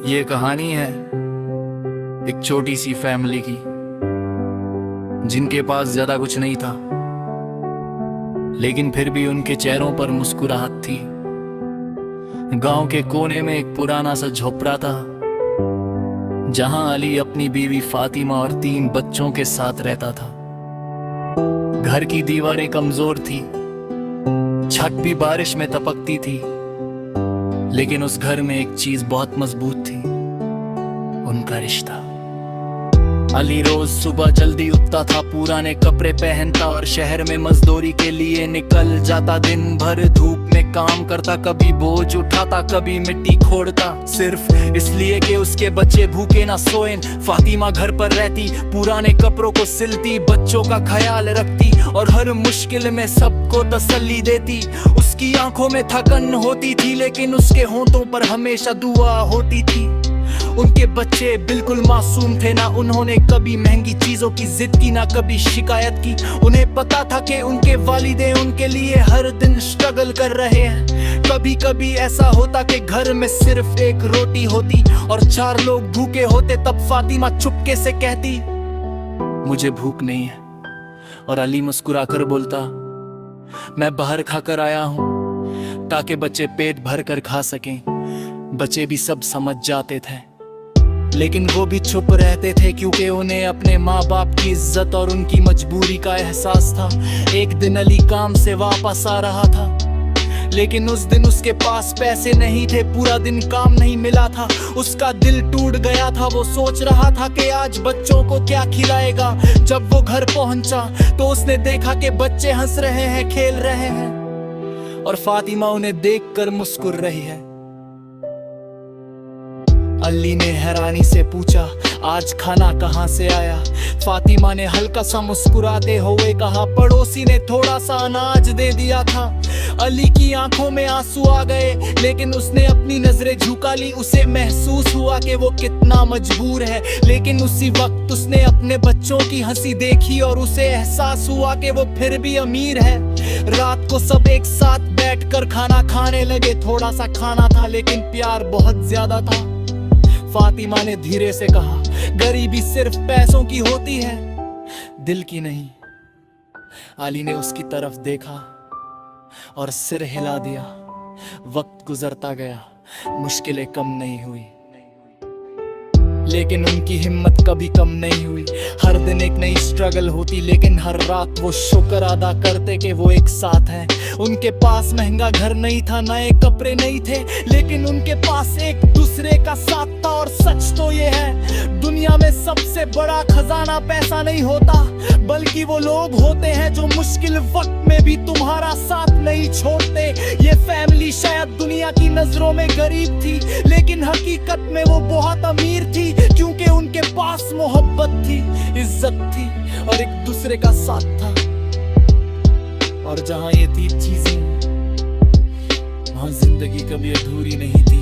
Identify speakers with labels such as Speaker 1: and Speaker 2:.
Speaker 1: ये कहानी है एक छोटी सी फैमिली की, जिनके पास ज्यादा कुछ नहीं था, लेकिन फिर भी उनके चेहरों पर मुस्कुराहट थी। गांव के कोने में एक पुराना सा झोपड़ा था, जहां अली अपनी बीवी फातिमा और 3 बच्चों के साथ रहता था। घर की दीवारें कमजोर थी, छत भी बारिश में तपकती थी, लेकिन उस घर में एक चीज बहुत मजबूत थी, उनका रिश्ता। अली रोज सुबह जल्दी उठता था, पुराने कपड़े पहनता और शहर में मजदूरी के लिए निकल जाता। दिन भर धूप में काम करता, कभी बोझ उठाता, कभी मिट्टी खोदता, सिर्फ इसलिए कि उसके बच्चे भूखे ना सोएं। फातिमा घर पर रहती, पुराने कपड़ों को सिलती, बच्चों का ख्याल रखती और हर मुश्किल में सबको तसल्ली देती। उसकी आंखों में थकन होती थी, लेकिन उसके होंठों पर हमेशा दुआ होती थी। उनके बच्चे बिल्कुल मासूम थे, ना उन्होंने कभी महंगी चीजों की जिद की, ना कभी शिकायत की। उन्हें पता था कि उनके वालिदे उनके लिए हर दिन स्ट्रगल कर रहे हैं। कभी कभी ऐसा होता कि घर में सिर्फ एक रोटी होती और 4 लोग भूखे होते। तब फातिमा चुपके से कहती, मुझे भूख नहीं है, और अली मुस्कुराकर बोलता, मैं बाहर खाकर आया हूं ताकि बच्चे पेट भर कर खा सकें। बच्चे भी सब समझ जाते थे, लेकिन वो भी चुप रहते थे, क्योंकि उन्हें अपने माँ बाप की इज्जत और उनकी मजबूरी का एहसास था। एक दिन अली काम से वापस आ रहा था, लेकिन उस दिन उसके पास पैसे नहीं थे। पूरा दिन काम नहीं मिला था, उसका दिल टूट गया था। वो सोच रहा था कि आज बच्चों को क्या खिलाएगा। जब वो घर पहुंचा तो उसने देखा कि बच्चे हंस रहे हैं, खेल रहे हैं, और फातिमा उन्हें देखकर मुस्कुरा रही है। अली ने हैरानी से पूछा, आज खाना कहाँ से आया? फातिमा ने हल्का सा मुस्कुराते हुए कहा, पड़ोसी ने थोड़ा सा अनाज दे दिया था। अली की आंखों में आंसू आ गए, लेकिन उसने अपनी नजरें झुका ली। उसे महसूस हुआ कि वो कितना मजबूर है, लेकिन उसी वक्त उसने अपने बच्चों की हंसी देखी और उसे एहसास हुआ कि वो फिर भी अमीर है। रात को सब एक साथ बैठकर खाना खाने लगे। थोड़ा सा खाना था, लेकिन प्यार बहुत ज्यादा था। फातिमा ने धीरे से कहा, गरीबी सिर्फ पैसों की होती है, दिल की नहीं। अली ने उसकी तरफ देखा और सिर हिला दिया। वक्त गुजरता गया, मुश्किलें कम नहीं हुई, लेकिन उनकी हिम्मत कभी कम नहीं हुई। हर दिन एक नई स्ट्रगल होती, लेकिन हर रात वो शुक्र अदा करते कि वो एक साथ हैं। उनके पास महंगा घर नहीं था, नए कपड़े नहीं थे, लेकिन उनके पास एक दूसरे का साथ था। और सच तो ये है, दुनिया में सबसे बड़ा खजाना पैसा नहीं होता, बल्कि वो लोग होते हैं जो मुश्किल वक्त में भी तुम्हारा साथ नहीं छोड़ते। ये फैमिली शायद दुनिया की नजरों में गरीब थी, लेकिन हकीकत में वो बहुत अमीर थी, क्योंकि उनके पास मोहब्बत थी, इज्जत थी और एक दूसरे का साथ था। और जहां ये 3 चीजें, वहां जिंदगी कभी अधूरी नहीं थी।